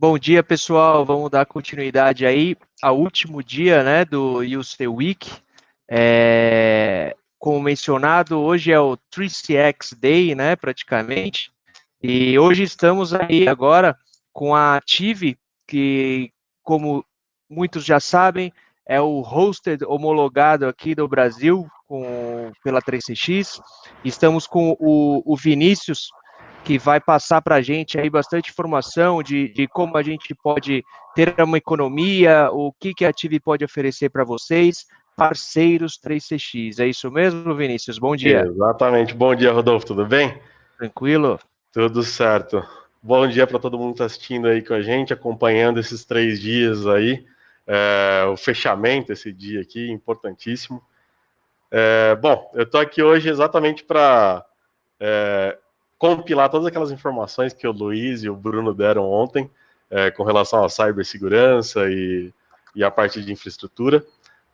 Bom dia, pessoal. Vamos dar continuidade aí ao último dia, né, do UST Week. Como mencionado, hoje é o 3CX Day, né, praticamente. E hoje estamos aí agora com a Tive, que, como muitos já sabem, é o hosted homologado aqui do Brasil pela 3CX. Estamos com o Vinícius, que vai passar para a gente aí bastante informação de como a gente pode ter uma economia, o que a Tive pode oferecer para vocês, parceiros 3CX. É isso mesmo, Vinícius? Bom dia. Exatamente. Bom dia, Rodolfo. Tudo bem? Tranquilo? Tudo certo. Bom dia para todo mundo que está assistindo aí com a gente, acompanhando esses 3 dias aí, o fechamento, esse dia aqui, importantíssimo. Bom, eu estou aqui hoje exatamente para compilar todas aquelas informações que o Luiz e o Bruno deram ontem com relação à cibersegurança e a parte de infraestrutura,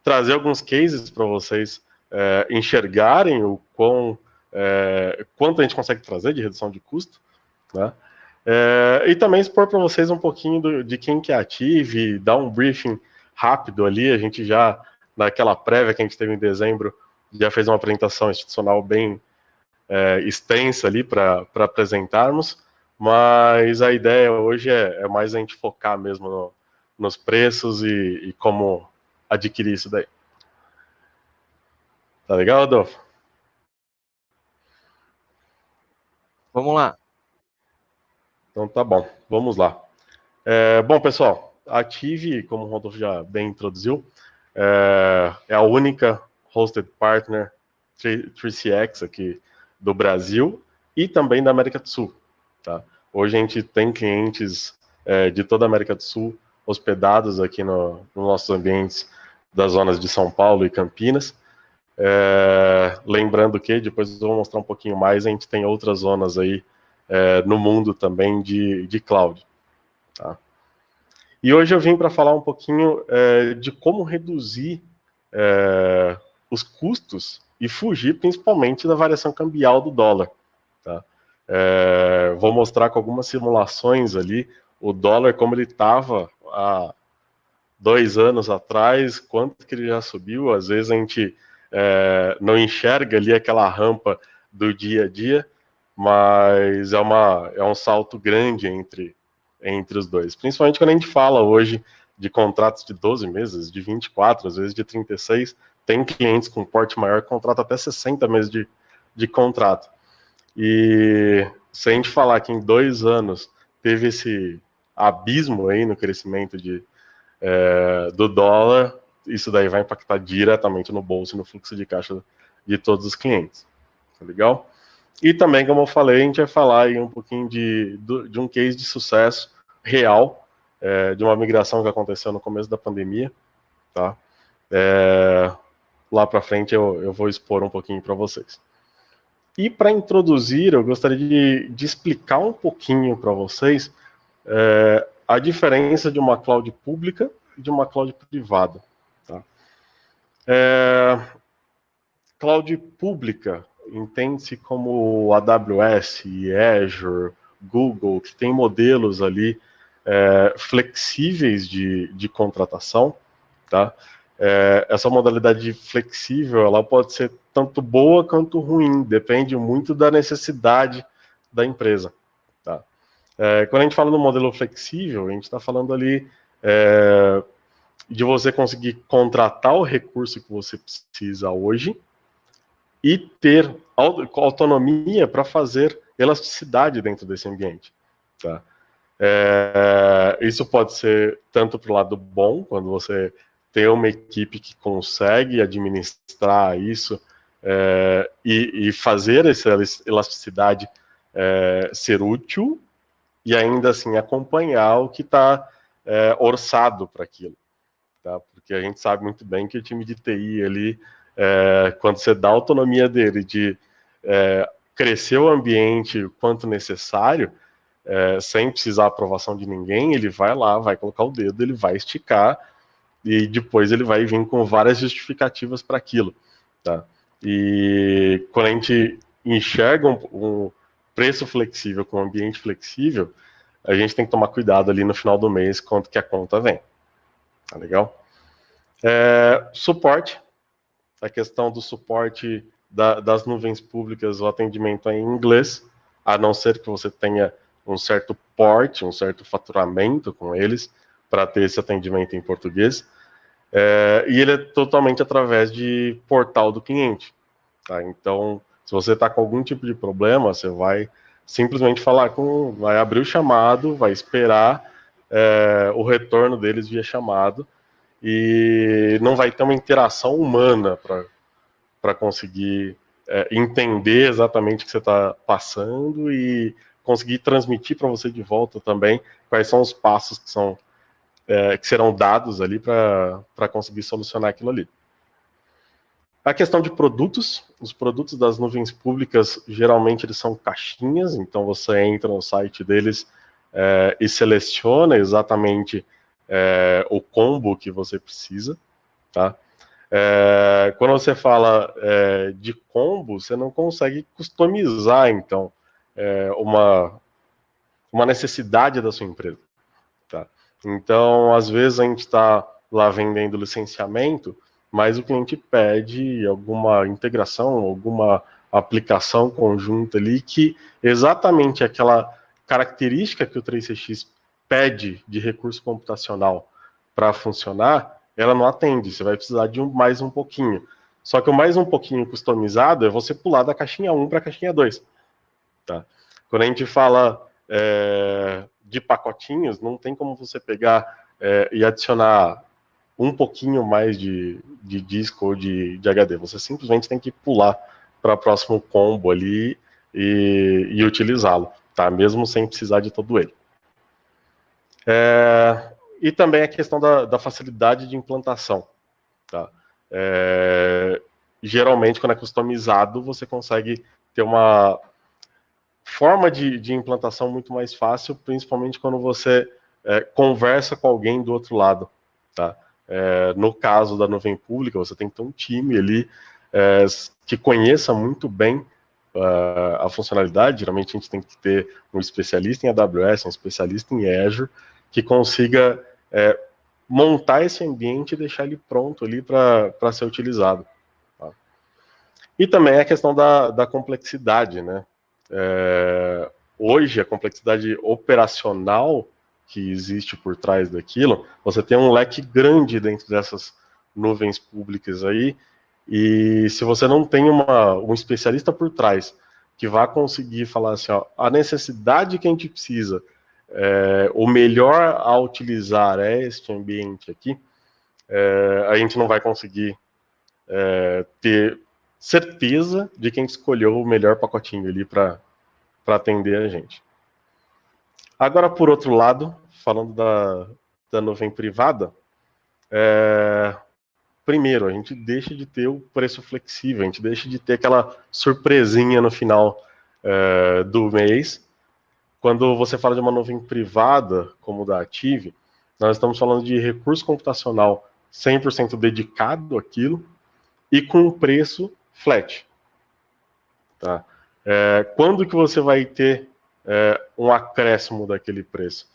trazer alguns cases para vocês enxergarem o quanto a gente consegue trazer de redução de custo, né? E também expor para vocês um pouquinho de quem que é a Tive, dar um briefing rápido ali. A gente já, naquela prévia que a gente teve em dezembro, já fez uma apresentação institucional bem extensa ali para apresentarmos, mas a ideia hoje é mais a gente focar mesmo nos preços e como adquirir isso daí. Tá legal, Adolfo? Vamos lá. Então tá bom, vamos lá. Bom, pessoal, a Tive, como o Rodolfo já bem introduziu, é a única hosted partner 3CX aqui do Brasil e também da América do Sul. Tá? Hoje a gente tem clientes de toda a América do Sul hospedados aqui nos nossos ambientes das zonas de São Paulo e Campinas. Lembrando que, depois eu vou mostrar um pouquinho mais, a gente tem outras zonas aí no mundo também de cloud. Tá? E hoje eu vim para falar um pouquinho de como reduzir os custos e fugir principalmente da variação cambial do dólar. Tá? Vou mostrar com algumas simulações ali o dólar como ele estava há 2 anos atrás, quanto que ele já subiu. Às vezes a gente não enxerga ali aquela rampa do dia a dia, mas é um salto grande entre os dois. Principalmente quando a gente fala hoje de contratos de 12 meses, de 24, às vezes de 36, tem clientes com porte maior que contratam até 60 meses de contrato. E se a gente falar que em 2 anos teve esse abismo aí no crescimento do dólar, isso daí vai impactar diretamente no bolso e no fluxo de caixa de todos os clientes. Tá legal? E também, como eu falei, a gente vai falar aí um pouquinho de um case de sucesso real, de uma migração que aconteceu no começo da pandemia. Tá? Lá para frente eu vou expor um pouquinho para vocês. E para introduzir, eu gostaria de explicar um pouquinho para vocês a diferença de uma cloud pública e de uma cloud privada. Tá? Cloud pública entende-se como AWS, Azure, Google, que tem modelos ali flexíveis de contratação. Tá? Essa modalidade flexível ela pode ser tanto boa quanto ruim, depende muito da necessidade da empresa. Tá? Quando a gente fala no modelo flexível, a gente está falando ali de você conseguir contratar o recurso que você precisa hoje e ter autonomia para fazer elasticidade dentro desse ambiente. Tá? Isso pode ser tanto para o lado bom, quando você ter uma equipe que consegue administrar isso e fazer essa elasticidade ser útil e ainda assim acompanhar o que está orçado para aquilo. Tá? Porque a gente sabe muito bem que o time de TI ali, quando você dá a autonomia dele de crescer o ambiente o quanto necessário, sem precisar da aprovação de ninguém, ele vai lá, vai colocar o dedo, ele vai esticar e depois ele vai vir com várias justificativas para aquilo. Tá? E quando a gente enxerga um preço flexível com um ambiente flexível, a gente tem que tomar cuidado ali no final do mês quanto que a conta vem. Tá legal? Suporte. A questão do suporte das nuvens públicas, o atendimento é em inglês, a não ser que você tenha um certo porte, um certo faturamento com eles, para ter esse atendimento em português. E ele é totalmente através de portal do cliente. Tá? Então, se você está com algum tipo de problema, você vai simplesmente vai abrir o chamado, vai esperar o retorno deles via chamado, e não vai ter uma interação humana para conseguir entender exatamente o que você está passando e conseguir transmitir para você de volta também quais são os passos que serão dados ali para conseguir solucionar aquilo ali. A questão de produtos, os produtos das nuvens públicas, geralmente eles são caixinhas, então você entra no site deles e seleciona exatamente o combo que você precisa, tá? Quando você fala de combo, você não consegue customizar, então, uma necessidade da sua empresa, tá? Então, às vezes a gente está lá vendendo licenciamento, mas o cliente pede alguma integração, alguma aplicação conjunta ali que exatamente aquela característica que o 3CX pede de recurso computacional para funcionar, ela não atende, você vai precisar de mais um pouquinho. Só que o mais um pouquinho customizado é você pular da caixinha 1 para a caixinha 2. Tá? Quando a gente fala de pacotinhos, não tem como você pegar e adicionar um pouquinho mais de disco ou de HD. Você simplesmente tem que pular para o próximo combo ali e utilizá-lo, tá? Mesmo sem precisar de todo ele. E também a questão da facilidade de implantação. Tá? Geralmente, quando é customizado, você consegue ter uma forma de implantação muito mais fácil, principalmente quando você conversa com alguém do outro lado. Tá? No caso da nuvem pública, você tem que ter um time ali que conheça muito bem a funcionalidade. Geralmente a gente tem que ter um especialista em AWS, um especialista em Azure, que consiga montar esse ambiente e deixar ele pronto ali para ser utilizado. Tá? E também a questão da complexidade, né? Hoje, a complexidade operacional que existe por trás daquilo, você tem um leque grande dentro dessas nuvens públicas aí, e se você não tem um especialista por trás que vá conseguir falar assim, ó, a necessidade que a gente precisa, o melhor a utilizar é este ambiente aqui, a gente não vai conseguir ter certeza de quem escolheu o melhor pacotinho ali para atender a gente. Agora, por outro lado, falando da nuvem privada, primeiro, a gente deixa de ter o preço flexível, a gente deixa de ter aquela surpresinha no final do mês. Quando você fala de uma nuvem privada, como da Ative, nós estamos falando de recurso computacional 100% dedicado àquilo e com um preço flat. Tá? Quando que você vai ter um acréscimo daquele preço?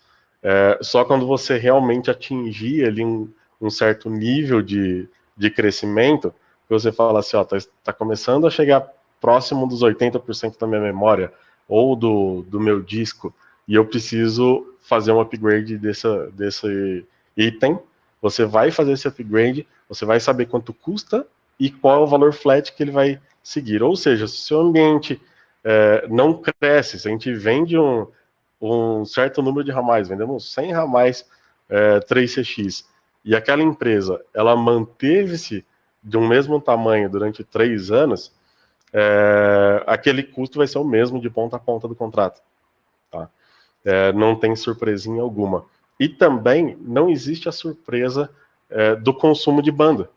Só quando você realmente atingir ali um certo nível de crescimento, que você fala assim, ó, tá começando a chegar próximo dos 80% da minha memória ou do meu disco, e eu preciso fazer um upgrade desse item. Você vai fazer esse upgrade, você vai saber quanto custa e qual é o valor flat que ele vai seguir. Ou seja, se o seu ambiente não cresce, se a gente vende um certo número de ramais, vendemos 100 ramais 3CX, e aquela empresa ela manteve-se de um mesmo tamanho durante 3 anos, aquele custo vai ser o mesmo de ponta a ponta do contrato. Tá? Não tem surpresinha alguma. E também não existe a surpresa do consumo de banda.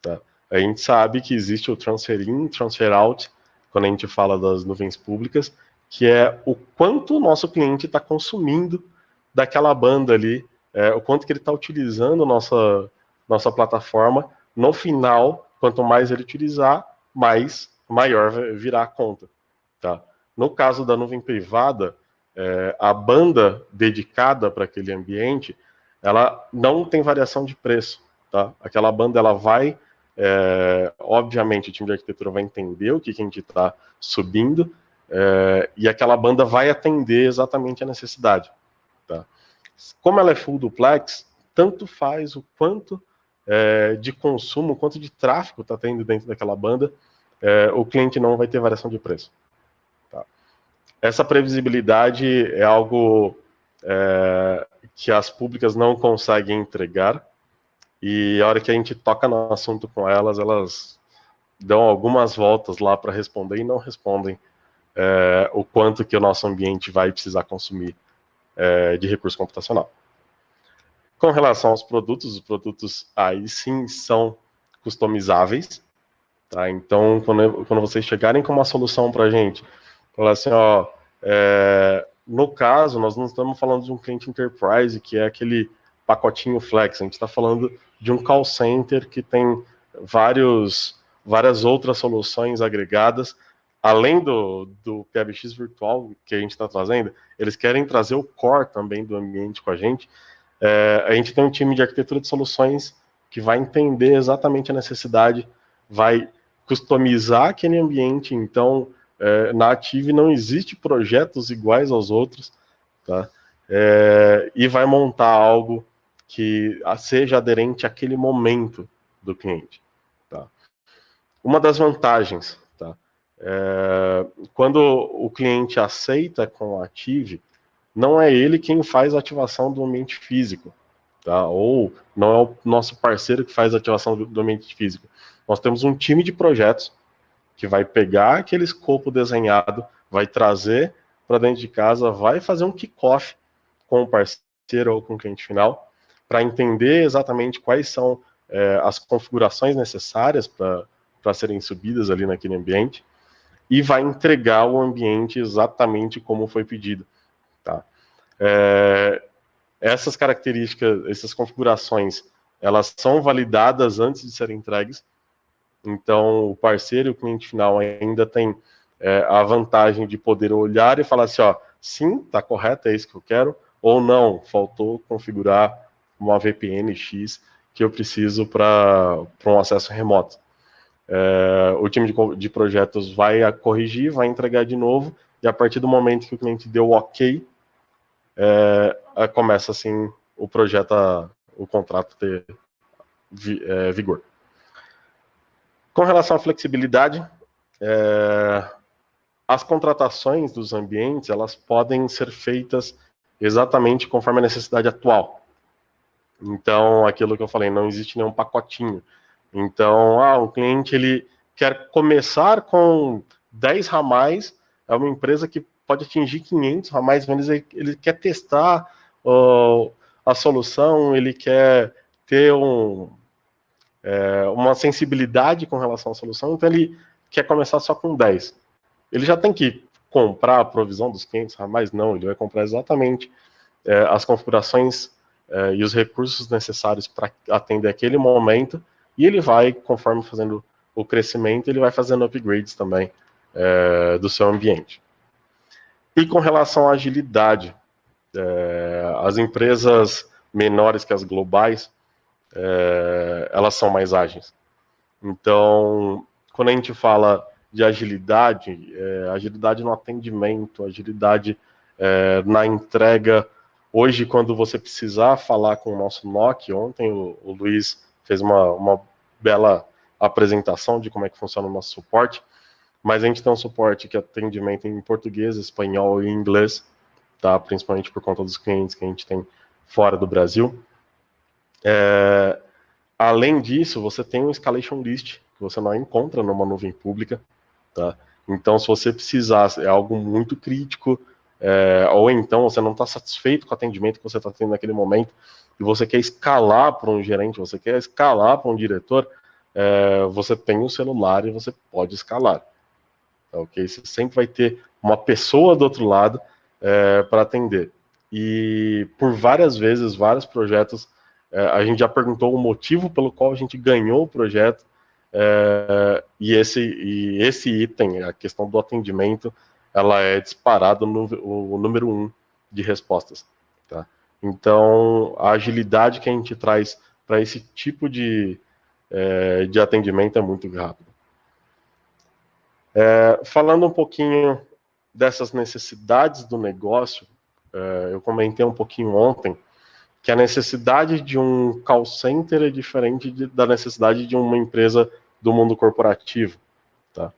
Tá? A gente sabe que existe o transfer in, transfer out, quando a gente fala das nuvens públicas, que é o quanto o nosso cliente está consumindo daquela banda ali, o quanto que ele está utilizando nossa plataforma. No final, quanto mais ele utilizar, maior virá a conta. Tá? No caso da nuvem privada, a banda dedicada para aquele ambiente, ela não tem variação de preço. Tá? Aquela banda ela vai, obviamente, o time de arquitetura vai entender o que a gente está subindo, e aquela banda vai atender exatamente a necessidade. Tá? Como ela é full duplex, tanto faz o quanto de consumo, quanto de tráfego está tendo dentro daquela banda, o cliente não vai ter variação de preço. Tá? Essa previsibilidade é algo que as públicas não conseguem entregar, e a hora que a gente toca no assunto com elas, elas dão algumas voltas lá para responder e não respondem o quanto que o nosso ambiente vai precisar consumir de recurso computacional. Com relação aos produtos, os produtos aí sim são customizáveis. Tá? Então, quando vocês chegarem com uma solução para a gente, falar assim, ó, no caso, nós não estamos falando de um cliente enterprise, que é aquele pacotinho flex, a gente está falando de um call center que tem várias outras soluções agregadas, além do PBX virtual que a gente está trazendo, eles querem trazer o core também do ambiente com a gente. A gente tem um time de arquitetura de soluções que vai entender exatamente a necessidade, vai customizar aquele ambiente. Então, na Ative não existe projetos iguais aos outros, tá? E vai montar algo que seja aderente àquele momento do cliente. Tá? Uma das vantagens, tá? Quando o cliente aceita com a Ative, não é ele quem faz a ativação do ambiente físico, tá? Ou não é o nosso parceiro que faz a ativação do ambiente físico. Nós temos um time de projetos que vai pegar aquele escopo desenhado, vai trazer para dentro de casa, vai fazer um kickoff com o parceiro ou com o cliente final, para entender exatamente quais são as configurações necessárias para serem subidas ali naquele ambiente, e vai entregar o ambiente exatamente como foi pedido. Tá? Essas características, essas configurações, elas são validadas antes de serem entregues. Então, o parceiro e o cliente final ainda tem a vantagem de poder olhar e falar assim, ó, sim, está correto, é isso que eu quero, ou não, faltou configurar uma VPN X que eu preciso para um acesso remoto. O time de projetos vai corrigir, vai entregar de novo, e a partir do momento que o cliente deu o ok, começa assim o projeto, o contrato ter vigor. Com relação à flexibilidade, as contratações dos ambientes, elas podem ser feitas exatamente conforme a necessidade atual. Então, aquilo que eu falei, não existe nenhum pacotinho. Então, um cliente ele quer começar com 10 ramais, é uma empresa que pode atingir 500 ramais, mas ele quer testar a solução, ele quer ter uma sensibilidade com relação à solução, então ele quer começar só com 10. Ele já tem que comprar a provisão dos 500 ramais? Não, ele vai comprar exatamente as configurações e os recursos necessários para atender aquele momento, e ele vai, conforme fazendo o crescimento, ele vai fazendo upgrades também do seu ambiente. E com relação à agilidade, as empresas menores que as globais, elas são mais ágeis. Então, quando a gente fala de agilidade, agilidade no atendimento, agilidade na entrega. Hoje, quando você precisar falar com o nosso NOC, ontem o Luiz fez uma bela apresentação de como é que funciona o nosso suporte, mas a gente tem um suporte que é atendimento em português, espanhol e inglês, tá? Principalmente por conta dos clientes que a gente tem fora do Brasil. Além disso, você tem um escalation list, que você não encontra numa nuvem pública, tá? Então, se você precisar, é algo muito crítico, ou então você não está satisfeito com o atendimento que você está tendo naquele momento, e você quer escalar para um gerente, você quer escalar para um diretor, você tem um celular e você pode escalar. Tá, ok? Você sempre vai ter uma pessoa do outro lado para atender. E por várias vezes, vários projetos, a gente já perguntou o motivo pelo qual a gente ganhou o projeto, e esse item, a questão do atendimento, ela é disparado o número 1 de respostas. Tá? Então, a agilidade que a gente traz para esse tipo de atendimento é muito rápido. Falando um pouquinho dessas necessidades do negócio, eu comentei um pouquinho ontem que a necessidade de um call center é diferente da necessidade de uma empresa do mundo corporativo. Tá?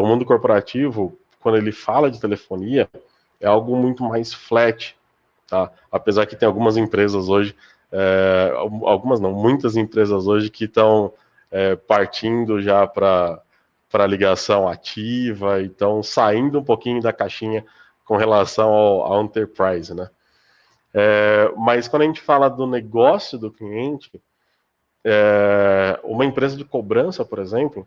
O mundo corporativo, quando ele fala de telefonia, é algo muito mais flat. Tá? Apesar que tem algumas empresas hoje, algumas não, muitas empresas hoje que estão partindo já para ligação ativa, então saindo um pouquinho da caixinha com relação ao enterprise, né? Mas quando a gente fala do negócio do cliente, uma empresa de cobrança, por exemplo,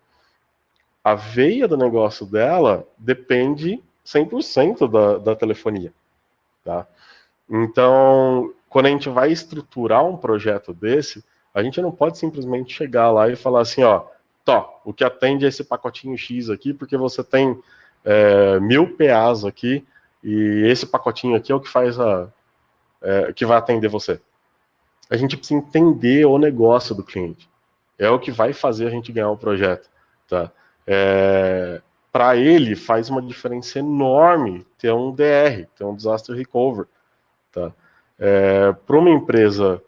a veia do negócio dela depende 100% da telefonia. Tá? Então, quando a gente vai estruturar um projeto desse, a gente não pode simplesmente chegar lá e falar assim, ó, o que atende é esse pacotinho X aqui, porque você tem 1000 PAs aqui, e esse pacotinho aqui é o que faz que vai atender você. A gente precisa entender o negócio do cliente. É o que vai fazer a gente ganhar o projeto. Tá? Para ele, faz uma diferença enorme ter um DR, ter um Disaster Recovery. Tá? Para uma empresa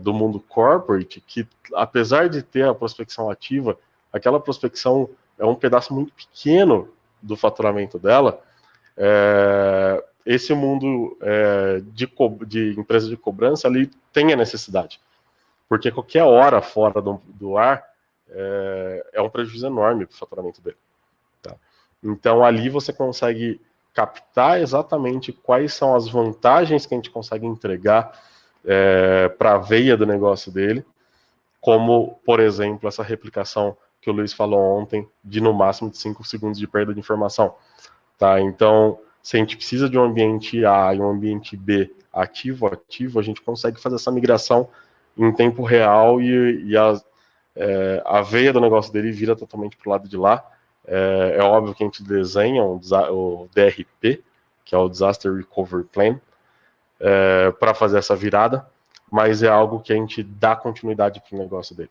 do mundo corporate, que apesar de ter a prospecção ativa, aquela prospecção é um pedaço muito pequeno do faturamento dela, esse mundo de empresa de cobrança ali tem a necessidade. Porque qualquer hora fora do ar é um prejuízo enorme para o faturamento dele. Tá? Então ali você consegue captar exatamente quais são as vantagens que a gente consegue entregar para a veia do negócio dele, como, por exemplo, essa replicação que o Luiz falou ontem, de no máximo de 5 segundos de perda de informação. Tá? Então, se a gente precisa de um ambiente A e um ambiente B ativo, a gente consegue fazer essa migração em tempo real e a veia do negócio dele vira totalmente para o lado de lá. É óbvio que a gente desenha o DRP, que é o Disaster Recovery Plan, para fazer essa virada, mas é algo que a gente dá continuidade para o negócio dele.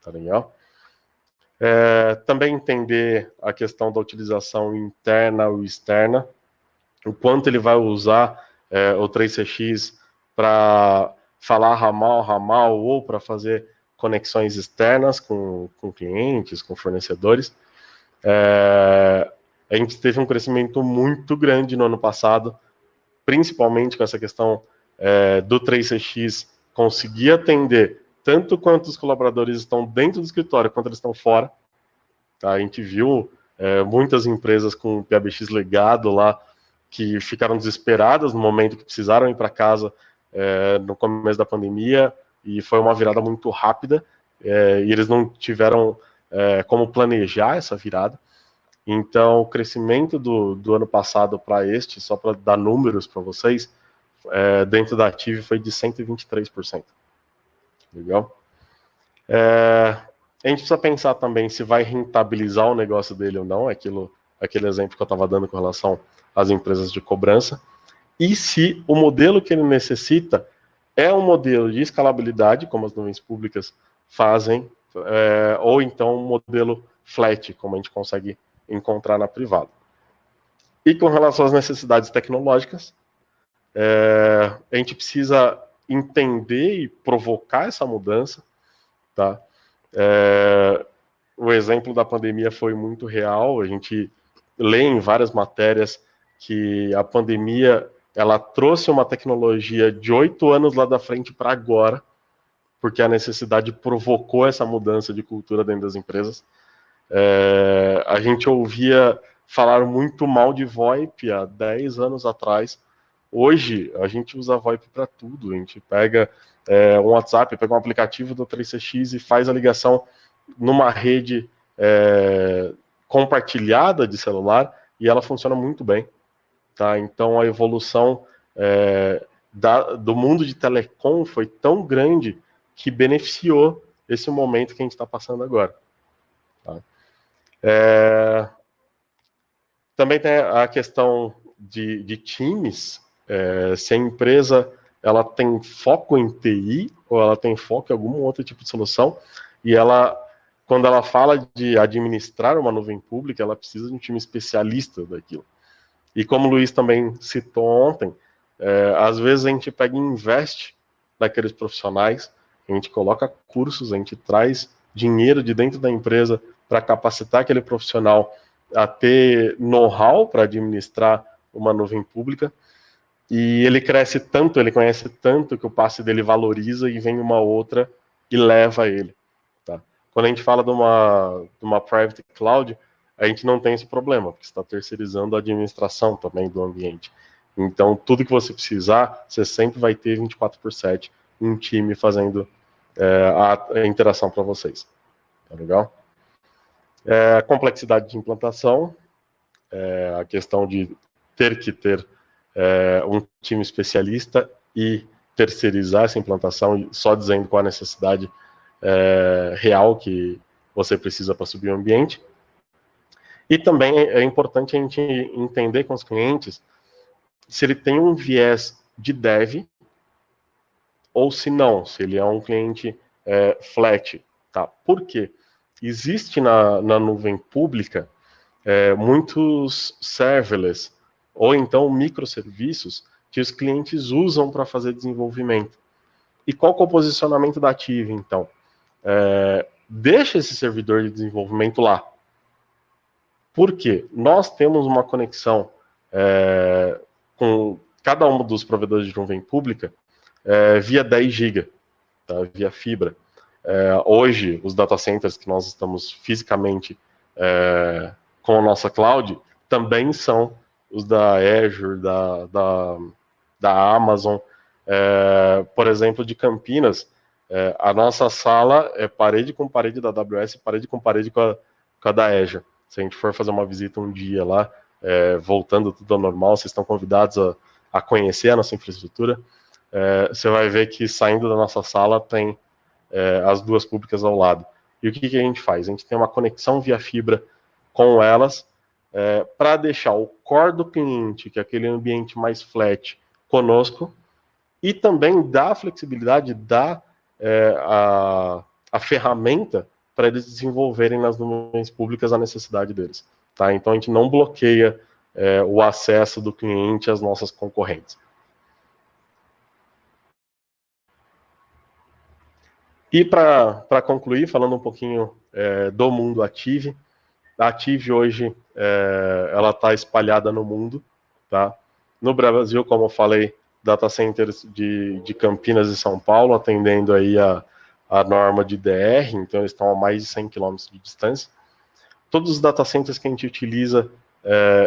Tá legal? Também entender a questão da utilização interna ou externa, o quanto ele vai usar o 3CX para falar ramal ou para fazer conexões externas com clientes, com fornecedores. A gente teve um crescimento muito grande no ano passado, principalmente com essa questão do 3CX conseguir atender tanto quanto os colaboradores estão dentro do escritório quanto eles estão fora. Tá? A gente viu muitas empresas com PABX legado lá que ficaram desesperadas no momento que precisaram ir para casa no começo da pandemia, e foi uma virada muito rápida, e eles não tiveram como planejar essa virada. Então, o crescimento do ano passado para este, só para dar números para vocês, dentro da Ative foi de 123%. Legal? A gente precisa pensar também se vai rentabilizar o negócio dele ou não, aquele exemplo que eu estava dando com relação às empresas de cobrança, e se o modelo que ele necessita é um modelo de escalabilidade, como as nuvens públicas fazem, ou então um modelo flat, como a gente consegue encontrar na privada. E com relação às necessidades tecnológicas, a gente precisa entender e provocar essa mudança. Tá? O exemplo da pandemia foi muito real, a gente lê em várias matérias que a pandemia ela trouxe uma tecnologia de 8 anos lá da frente para agora, porque a necessidade provocou essa mudança de cultura dentro das empresas. A gente ouvia falar muito mal de VoIP há 10 anos atrás. Hoje, a gente usa VoIP para tudo. A gente pega um WhatsApp, pega um aplicativo do 3CX e faz a ligação numa rede compartilhada de celular e ela funciona muito bem. Tá? Então, a evolução do mundo de telecom foi tão grande que beneficiou esse momento que a gente está passando agora. Tá? Também tem a questão de times, se a empresa ela tem foco em TI ou ela tem foco em algum outro tipo de solução, e quando ela fala de administrar uma nuvem pública, ela precisa de um time especialista daquilo. E como o Luiz também citou ontem, às vezes a gente pega e investe naqueles profissionais, a gente coloca cursos, a gente traz dinheiro de dentro da empresa para capacitar aquele profissional a ter know-how para administrar uma nuvem pública, e ele cresce tanto, ele conhece tanto que o passe dele valoriza e vem uma outra e leva ele. Tá? Quando a gente fala de uma private cloud, a gente não tem esse problema, porque você está terceirizando a administração também do ambiente. Então, tudo que você precisar, você sempre vai ter 24/7 um time fazendo a interação para vocês. Tá legal? A complexidade de implantação, a questão de ter que ter um time especialista e terceirizar essa implantação, só dizendo qual a necessidade real que você precisa para subir o ambiente. E também é importante a gente entender com os clientes se ele tem um viés de dev ou se não, se ele é um cliente flat. Tá? Por quê? Existe na nuvem pública muitos serverless ou então microserviços que os clientes usam para fazer desenvolvimento. E qual que é o posicionamento da Tive, então? Deixa esse servidor de desenvolvimento lá. Por quê? Nós temos uma conexão com cada um dos provedores de nuvem pública via 10 GB, tá? Via fibra. Hoje, os data centers que nós estamos fisicamente com a nossa cloud também são os da Azure, da Amazon. Por exemplo, de Campinas, a nossa sala é parede com parede da AWS, parede com parede com a da Azure. Se a gente for fazer uma visita um dia lá, voltando tudo ao normal, vocês estão convidados a conhecer a nossa infraestrutura. Você vai ver que saindo da nossa sala tem as duas públicas ao lado. E o que a gente faz? A gente tem uma conexão via fibra com elas para deixar o core do cliente, que é aquele ambiente mais flat, conosco, e também dá a flexibilidade, dá a ferramenta para eles desenvolverem nas nuvens públicas a necessidade deles. Tá? Então a gente não bloqueia o acesso do cliente às nossas concorrentes. E para concluir, falando um pouquinho do mundo Ative, a Ative hoje ela está espalhada no mundo. Tá? No Brasil, como eu falei, data centers de Campinas e São Paulo, atendendo aí a norma de DR, então eles estão a mais de 100 km de distância. Todos os data centers que a gente utiliza,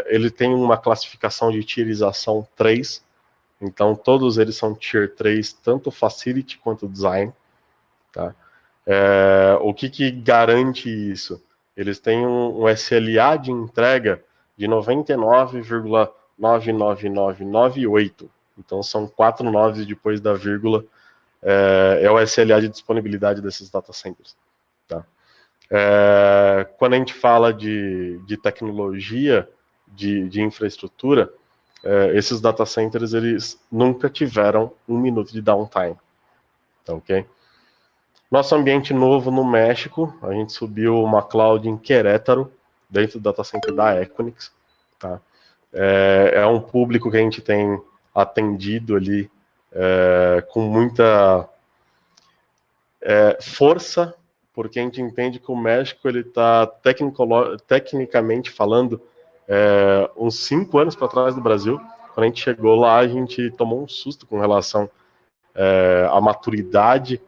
ele tem uma classificação de tierização 3, então todos eles são Tier 3, tanto Facility quanto Design. Tá? O que garante isso? Eles têm um SLA de entrega de 99,99998. Então são 4 noves depois da vírgula, é o SLA de disponibilidade desses data centers. Tá? Quando a gente fala de tecnologia, de infraestrutura, esses data centers eles nunca tiveram 1 minuto de downtime. Tá, ok? Nosso ambiente novo no México, a gente subiu uma cloud em Querétaro, dentro do data center da Equinix. Tá? É um público que a gente tem atendido ali com muita força, porque a gente entende que o México ele está tecnicamente falando uns 5 anos para trás do Brasil. Quando a gente chegou lá, a gente tomou um susto com relação à maturidade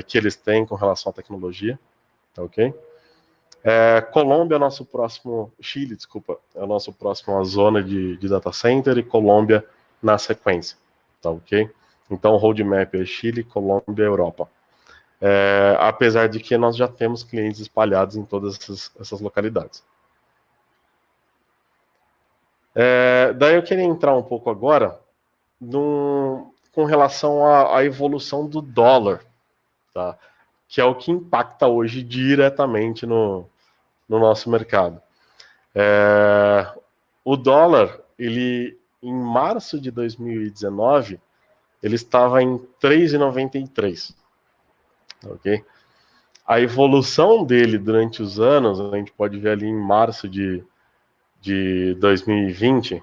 que eles têm com relação à tecnologia, tá ok? Colômbia é o nosso próximo, Chile, desculpa, é o nosso próximo zona de data center, e Colômbia na sequência, tá ok? Então o roadmap é Chile, Colômbia, Europa. Apesar de que nós já temos clientes espalhados em todas essas localidades. Daí eu queria entrar um pouco agora com relação à evolução do dólar, tá? Que é o que impacta hoje diretamente no nosso mercado. O dólar, em março de 2019, ele estava em 3,93, ok? A evolução dele durante os anos, a gente pode ver ali em março de 2020,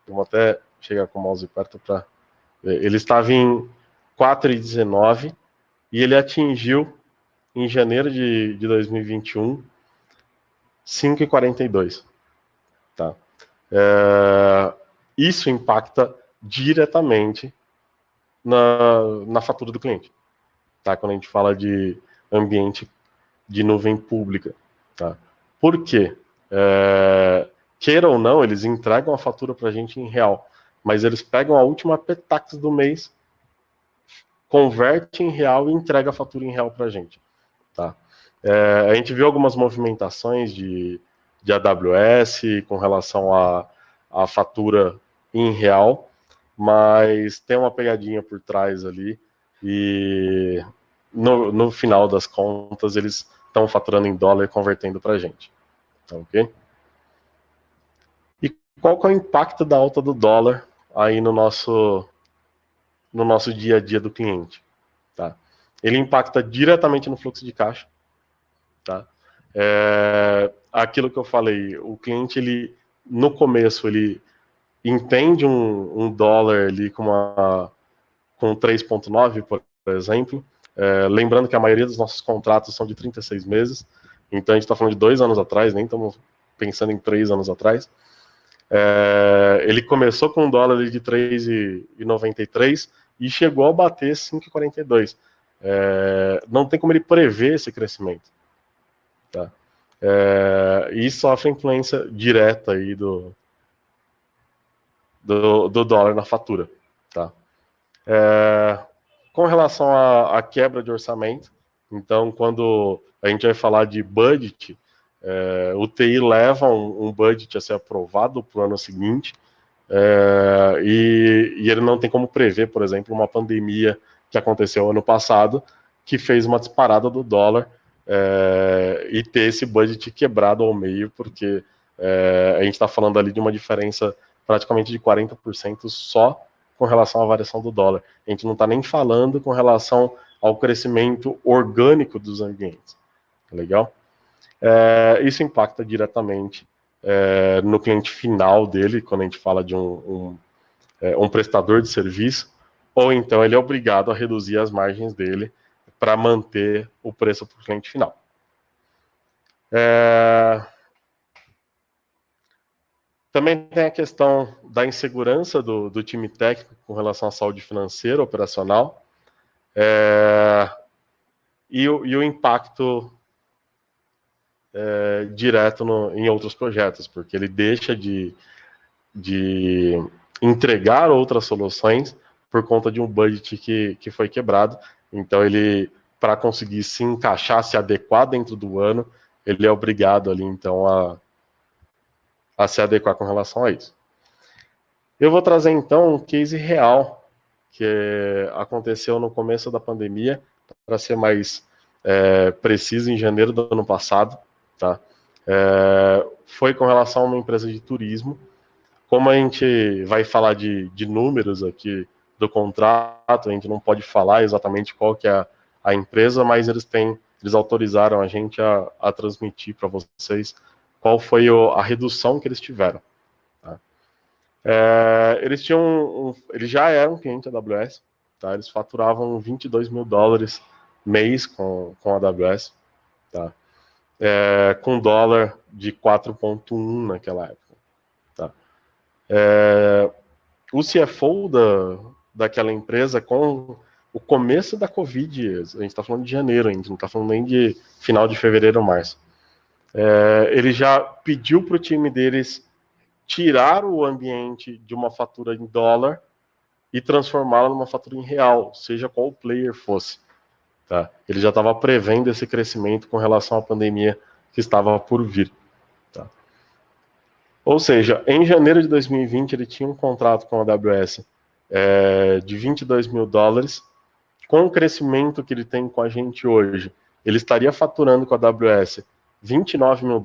vamos até chegar com o mouse perto para ver, ele estava em 4,19 e ele atingiu, em janeiro de 2021, 5,42. Tá? Isso impacta diretamente na fatura do cliente, tá? Quando a gente fala de ambiente de nuvem pública. Tá? Por quê? Queira ou não, eles entregam a fatura para a gente em real, mas eles pegam a última PTAX do mês, converte em real e entrega a fatura em real para a gente. Tá? A gente viu algumas movimentações de AWS com relação à fatura em real, mas tem uma pegadinha por trás ali, e no final das contas eles estão faturando em dólar e convertendo para a gente. Tá, ok? E qual que é o impacto da alta do dólar aí no nosso dia a dia do cliente? Tá? Ele impacta diretamente no fluxo de caixa. Tá? Aquilo que eu falei, o cliente, no começo, ele entende um dólar ali com 3,9, por exemplo, lembrando que a maioria dos nossos contratos são de 36 meses, então a gente está falando de 2 anos atrás, nem estamos pensando em 3 anos atrás. Ele começou com um dólar ali de 3,93 e chegou a bater 5,42. Não tem como ele prever esse crescimento. Tá? E sofre influência direta aí do dólar na fatura. Tá? Com relação à quebra de orçamento, então, quando a gente vai falar de budget, o TI leva um budget a ser aprovado para o ano seguinte, e ele não tem como prever, por exemplo, uma pandemia que aconteceu ano passado, que fez uma disparada do dólar, e ter esse budget quebrado ao meio, porque a gente está falando ali de uma diferença praticamente de 40% só com relação à variação do dólar. A gente não está nem falando com relação ao crescimento orgânico dos ambientes. Legal? Isso impacta diretamente no cliente final dele, quando a gente fala de um prestador de serviço, ou então ele é obrigado a reduzir as margens dele para manter o preço para o cliente final. Também tem a questão da insegurança do time técnico com relação à saúde financeira, operacional, e o impacto direto em outros projetos, porque ele deixa de entregar outras soluções por conta de um budget que foi quebrado. Então, ele, para conseguir se encaixar, se adequar dentro do ano, ele é obrigado ali, então, a se adequar com relação a isso. Eu vou trazer, então, um case real que aconteceu no começo da pandemia, para ser mais preciso, em janeiro do ano passado. Tá? Foi com relação a uma empresa de turismo. Como a gente vai falar de números aqui do contrato, a gente não pode falar exatamente qual que é a empresa, mas eles autorizaram a gente a transmitir para vocês qual foi a redução que eles tiveram. Tá? Eles já eram cliente da AWS, tá? Eles faturavam 22 mil dólares mês com a AWS, tá? Com dólar de 4,1 naquela época. Tá? O CFO daquela empresa, com o começo da Covid, a gente está falando de janeiro ainda, não está falando nem de final de fevereiro ou março. Ele já pediu para o time deles tirar o ambiente de uma fatura em dólar e transformá-la numa fatura em real, seja qual o player fosse. Tá? Ele já estava prevendo esse crescimento com relação à pandemia que estava por vir. Tá? Ou seja, em janeiro de 2020 ele tinha um contrato com a AWS de $22 mil. Com o crescimento que ele tem com a gente hoje, ele estaria faturando com a AWS $29 mil.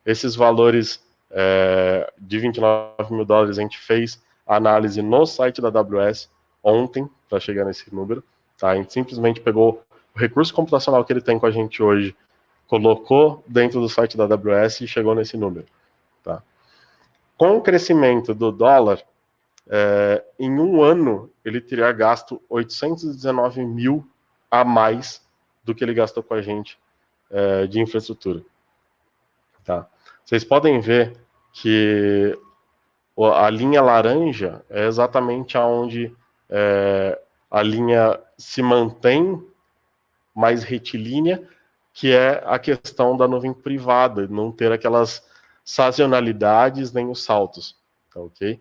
Esses valores de $29 mil a gente fez a análise no site da AWS ontem para chegar nesse número. Tá? A gente simplesmente pegou o recurso computacional que ele tem com a gente hoje, colocou dentro do site da AWS e chegou nesse número. Tá? Com o crescimento do dólar, em um ano ele teria gasto 819 mil a mais do que ele gastou com a gente de infraestrutura. Tá? Vocês podem ver que a linha laranja é exatamente aonde a linha se mantém mais retilínea, que é a questão da nuvem privada, não ter aquelas sazonalidades nem os saltos, tá, ok?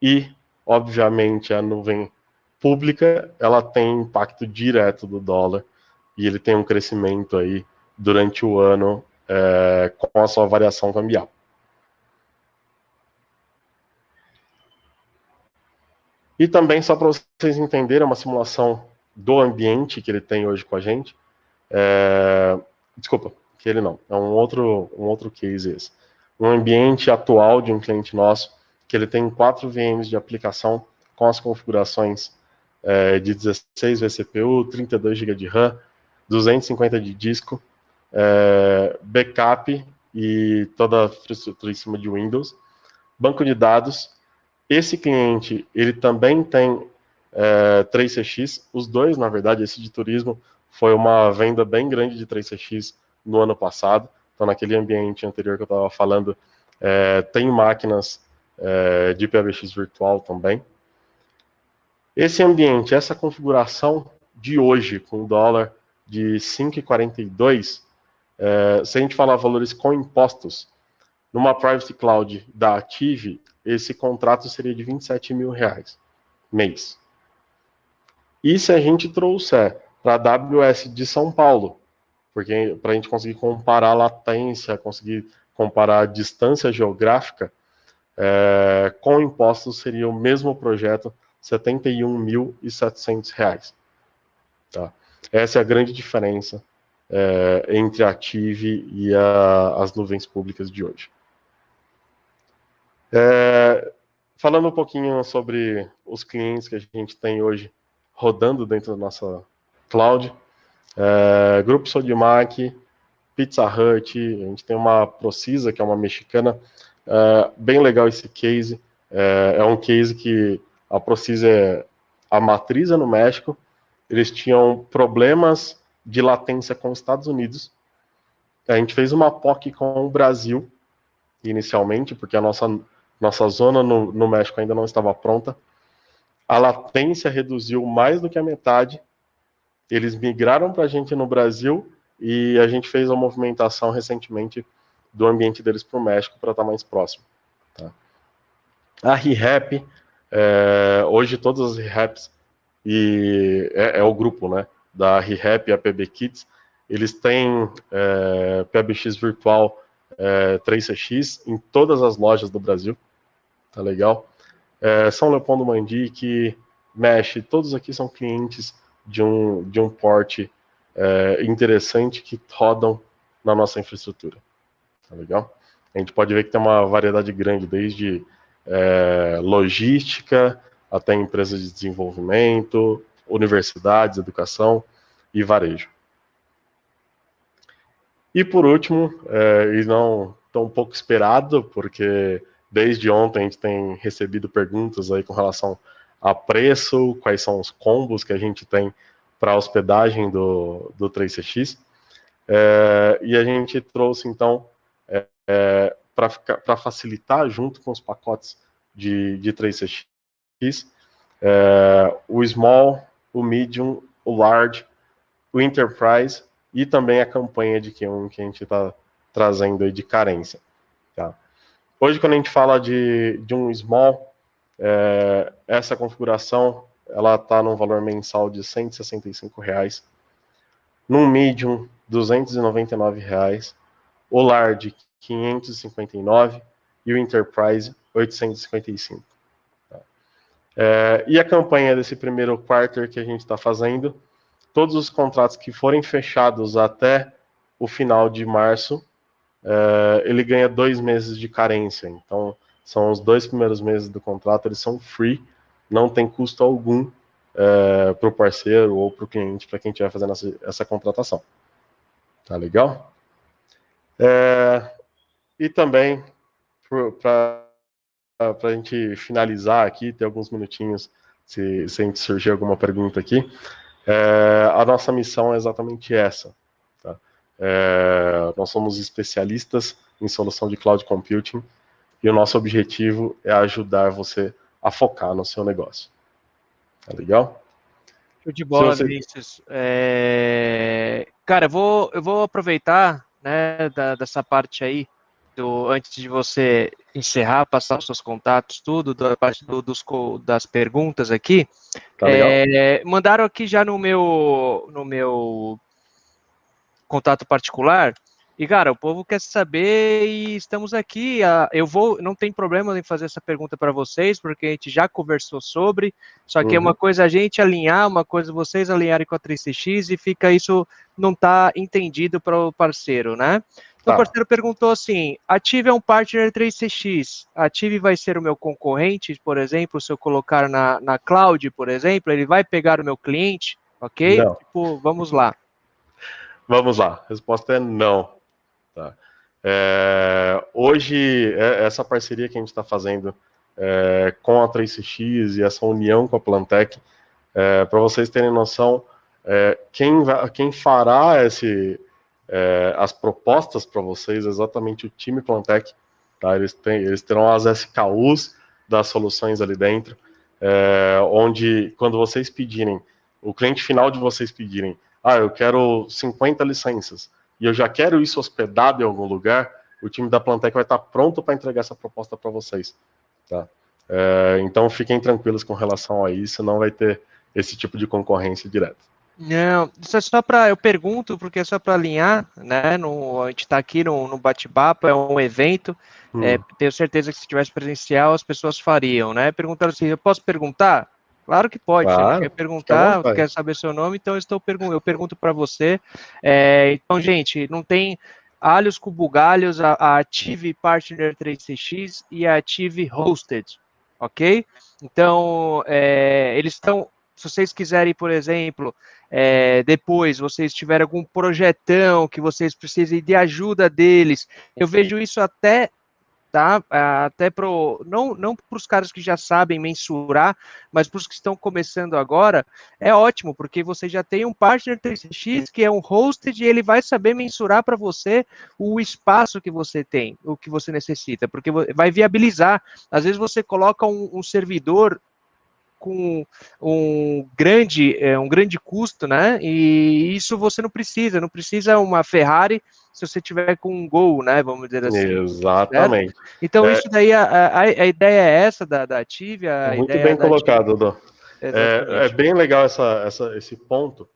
E, obviamente, a nuvem pública, ela tem impacto direto do dólar, e ele tem um crescimento aí durante o ano com a sua variação cambial. E também, só para vocês entenderem, uma simulação do ambiente que ele tem hoje com a gente. Desculpa, que ele não. É um outro case esse. Um ambiente atual de um cliente nosso, que ele tem 4 VMs de aplicação com as configurações de 16 vCPU, 32 GB de RAM, 250 de disco, backup e toda a infraestrutura em cima de Windows, banco de dados. Esse cliente, ele também tem 3CX, os dois, na verdade, esse de turismo foi uma venda bem grande de 3CX no ano passado. Então, naquele ambiente anterior que eu estava falando, tem máquinas de PBX virtual também. Esse ambiente, essa configuração de hoje, com dólar de 5,42, se a gente falar valores com impostos, numa private cloud da Active, esse contrato seria de R$27 mil mês. E se a gente trouxer para a AWS de São Paulo, porque para a gente conseguir comparar a latência, conseguir comparar a distância geográfica, com impostos seria o mesmo projeto, R$ 71.700. Tá? Essa é a grande diferença entre a Active e as nuvens públicas de hoje. Falando um pouquinho sobre os clientes que a gente tem hoje rodando dentro da nossa cloud, Grupo Sodimac, Pizza Hut, a gente tem uma Procisa, que é uma mexicana, bem legal esse case, é um case que a Procisa a matriz é no México, eles tinham problemas de latência com os Estados Unidos, a gente fez uma POC com o Brasil, inicialmente, porque a nossa zona no México ainda não estava pronta, a latência reduziu mais do que a metade, eles migraram para a gente no Brasil e a gente fez a movimentação recentemente do ambiente deles para o México para estar mais próximo. Tá? A ReHap, hoje todas as ReHaps, e é o grupo, né, da ReHap e a PB Kits, eles têm PBX virtual 3CX em todas as lojas do Brasil, tá legal? São Leopoldo Mandique, Mesh, todos aqui são clientes de um porte interessante que rodam na nossa infraestrutura, tá legal? A gente pode ver que tem uma variedade grande, desde logística até empresas de desenvolvimento, universidades, educação e varejo. E por último, e não tão pouco esperado, porque desde ontem a gente tem recebido perguntas aí com relação a preço, quais são os combos que a gente tem para a hospedagem do 3CX. E a gente trouxe, então, para facilitar, junto com os pacotes de 3CX, o Small, o Medium, o Large, o Enterprise e também a campanha de Q1 que a gente está trazendo aí de carência. Tá? Hoje, quando a gente fala de um Small, essa configuração ela está num valor mensal de R$ 165. Num Medium, R$ 299. O Large, 559 e o Enterprise, 855. Tá? E a campanha desse primeiro quarter que a gente está fazendo, todos os contratos que forem fechados até o final de março, ele ganha 2 meses de carência. Então, são os 2 primeiros meses do contrato, eles são free, não tem custo algum para o parceiro ou para o cliente, para quem estiver fazendo essa contratação. Tá legal? E também, para a gente finalizar aqui, ter alguns minutinhos, se a gente surgir alguma pergunta aqui, a nossa missão é exatamente essa. Tá? Nós somos especialistas em solução de cloud computing e o nosso objetivo é ajudar você a focar no seu negócio. Tá legal? Show de bola, Vinícius. Cara, eu vou aproveitar, né, dessa parte aí, antes de você encerrar, passar os seus contatos, tudo, da parte das perguntas aqui. Tá legal? Mandaram aqui já no meu contato particular. E, cara, o povo quer saber e estamos aqui. Não tem problema em fazer essa pergunta para vocês, porque a gente já conversou sobre, só que é uma coisa a gente alinhar, uma coisa vocês alinharem com a 3CX e fica isso não está entendido para o parceiro, né? Então, o parceiro perguntou assim, a Tive é um partner 3CX, a Tive vai ser o meu concorrente, por exemplo, se eu colocar na cloud, por exemplo, ele vai pegar o meu cliente, ok? Não. Tipo, vamos lá. Vamos lá, a resposta é não. Tá? Hoje, essa parceria que a gente está fazendo com a 3CX e essa união com a Plantec, para vocês terem noção, quem fará as propostas para vocês é exatamente o time Plantec. Tá? Eles terão as SKUs das soluções ali dentro, onde, quando vocês pedirem, o cliente final de vocês pedirem, eu quero 50 licenças, e eu já quero isso hospedado em algum lugar, o time da Plantec vai estar pronto para entregar essa proposta para vocês. Tá? Então, fiquem tranquilos com relação a isso, não vai ter esse tipo de concorrência direta. Não, isso é só para, eu pergunto, porque é só para alinhar, né, a gente está aqui no bate-papo, é um evento, tenho certeza que se tivesse presencial as pessoas fariam, né, perguntaram assim, eu posso perguntar? Claro que pode, claro, você quer perguntar, quer saber seu nome, então eu pergunto para você. Então, gente, não tem alhos com bugalhos, a Ative Partner 3CX e a Ative Hosted, ok? Então, eles estão, se vocês quiserem, por exemplo, depois vocês tiverem algum projetão que vocês precisem de ajuda deles, eu vejo isso até... Tá? Até não para os caras que já sabem mensurar, mas para os que estão começando agora, é ótimo, porque você já tem um partner 3CX que é um hosted e ele vai saber mensurar para você o espaço que você tem, o que você necessita, porque vai viabilizar. Às vezes você coloca um servidor com um grande custo, né? E isso você não precisa uma Ferrari se você tiver com um Gol, né? Vamos dizer assim. Exatamente. Certo? Então, isso daí, a ideia é essa da Ative, muito bem colocado, Dodô. É bem legal esse ponto,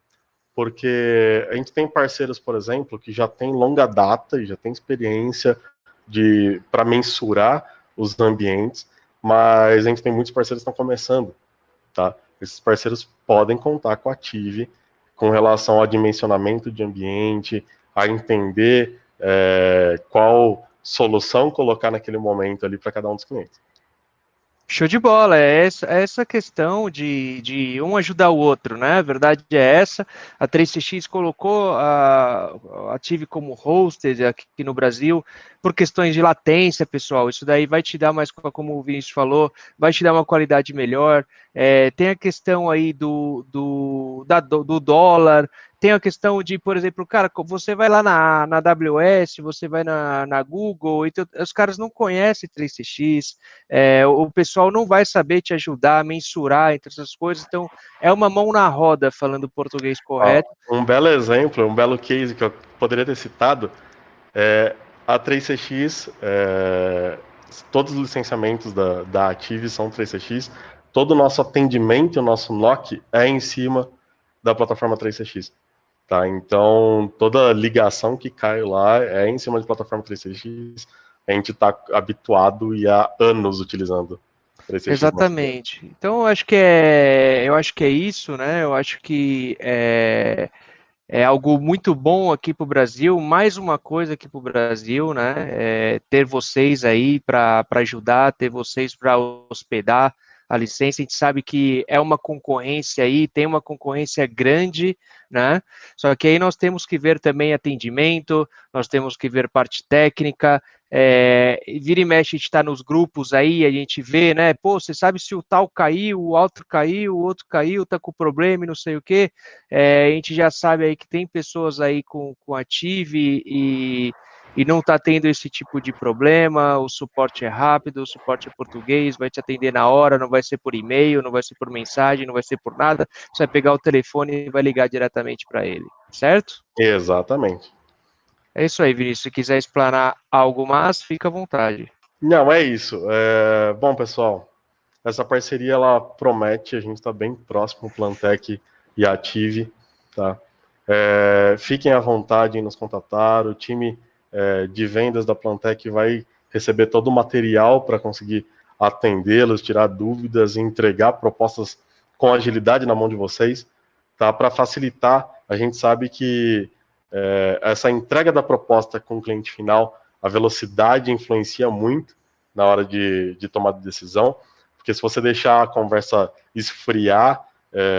porque a gente tem parceiros, por exemplo, que já tem longa data e já tem experiência para mensurar os ambientes, mas a gente tem muitos parceiros que estão começando. Tá? Esses parceiros podem contar com a Ative com relação ao dimensionamento de ambiente, a entender qual solução colocar naquele momento ali para cada um dos clientes. Show de bola, essa questão de um ajudar o outro, né? A verdade é essa. A 3CX colocou a Ative como hosted aqui no Brasil por questões de latência, pessoal. Isso daí vai te dar mais, como o Vinícius falou, vai te dar uma qualidade melhor. Tem a questão aí do dólar, tem a questão de, por exemplo, cara, você vai lá na AWS, você vai na Google, então, os caras não conhecem 3CX, o pessoal não vai saber te ajudar a mensurar entre essas coisas, então é uma mão na roda, falando português correto. Um belo exemplo, um belo case que eu poderia ter citado é a 3CX, todos os licenciamentos da Ative são 3CX, todo o nosso atendimento, o nosso NOC é em cima da plataforma 3CX. Tá? Então, toda ligação que cai lá é em cima de plataforma 3CX, a gente está habituado e há anos utilizando 3CX. Exatamente. Então, eu acho que é isso, né? Eu acho que é algo muito bom aqui para o Brasil, mais uma coisa aqui para o Brasil, né? Ter vocês aí para ajudar, ter vocês para hospedar a licença. A gente sabe que é uma concorrência aí, tem uma concorrência grande, né? Só que aí nós temos que ver também atendimento, nós temos que ver parte técnica. Vira e mexe, a gente está nos grupos aí, a gente vê, né? Pô, você sabe se o tal caiu, o outro caiu, o outro caiu, tá com problema e não sei o quê. A gente já sabe aí que tem pessoas aí com Ative e não está tendo esse tipo de problema, o suporte é rápido, o suporte é português, vai te atender na hora, não vai ser por e-mail, não vai ser por mensagem, não vai ser por nada, você vai pegar o telefone e vai ligar diretamente para ele, certo? Exatamente. É isso aí, Vinícius, se quiser explanar algo mais, fica à vontade. Não, é isso. Bom, pessoal, essa parceria ela promete, a gente está bem próximo, Plantec e Ative, tá? Fiquem à vontade em nos contatar, o time de vendas da Plantec vai receber todo o material para conseguir atendê-los, tirar dúvidas e entregar propostas com agilidade na mão de vocês, tá? Para facilitar, a gente sabe que essa entrega da proposta com o cliente final, a velocidade influencia muito na hora de tomar decisão, porque se você deixar a conversa esfriar,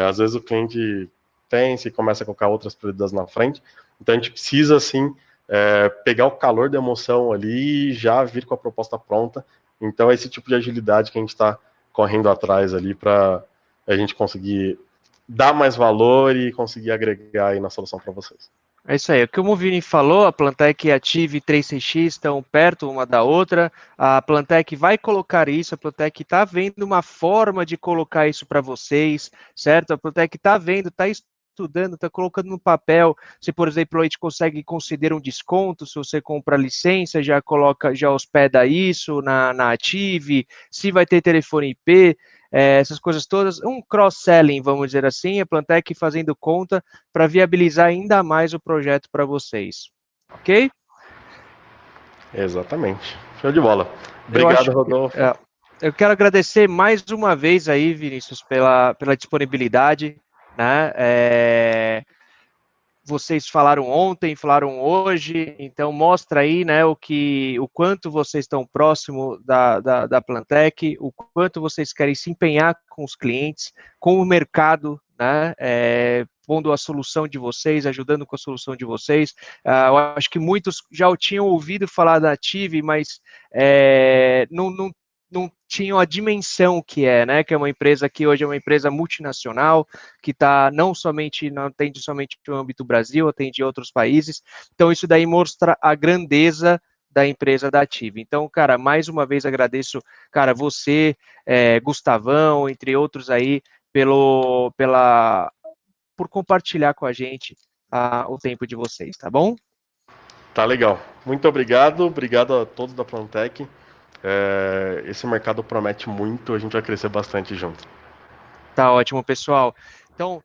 às vezes o cliente pensa e começa a colocar outras prioridades na frente. Então a gente precisa, assim, pegar o calor da emoção ali e já vir com a proposta pronta. Então é esse tipo de agilidade que a gente está correndo atrás ali para a gente conseguir dar mais valor e conseguir agregar aí na solução para vocês. É isso aí. Como o Vini falou, a Plantec e a Ative 3CX estão perto uma da outra. A Plantec vai colocar isso, a Plantec está vendo uma forma de colocar isso para vocês, certo? A Plantec está vendo, está estudando, está colocando no papel. Se, por exemplo, a gente consegue conceder um desconto, se você compra a licença, já coloca, já hospeda isso na Ative, se vai ter telefone IP. Essas coisas todas, um cross-selling, vamos dizer assim, a Plantec fazendo conta para viabilizar ainda mais o projeto para vocês, ok? Exatamente. Show de bola. Obrigado, Rodolfo. Eu quero agradecer mais uma vez aí, Vinícius, pela disponibilidade, né? Vocês falaram ontem, falaram hoje, então mostra aí, né, o quanto vocês estão próximo da Plantec, o quanto vocês querem se empenhar com os clientes, com o mercado, né, pondo a solução de vocês, ajudando com a solução de vocês. Eu acho que muitos já tinham ouvido falar da Ative, mas não tinham a dimensão que é, né? Que é uma empresa que hoje é uma empresa multinacional, que não atende somente o âmbito Brasil, atende outros países. Então, isso daí mostra a grandeza da empresa da Ative. Então, cara, mais uma vez agradeço, cara, você, Gustavão, entre outros aí, por compartilhar com a gente o tempo de vocês, tá bom? Tá legal. Muito obrigado. Obrigado a todos da Plantec. Esse mercado promete muito, a gente vai crescer bastante junto. Tá ótimo, pessoal. Então,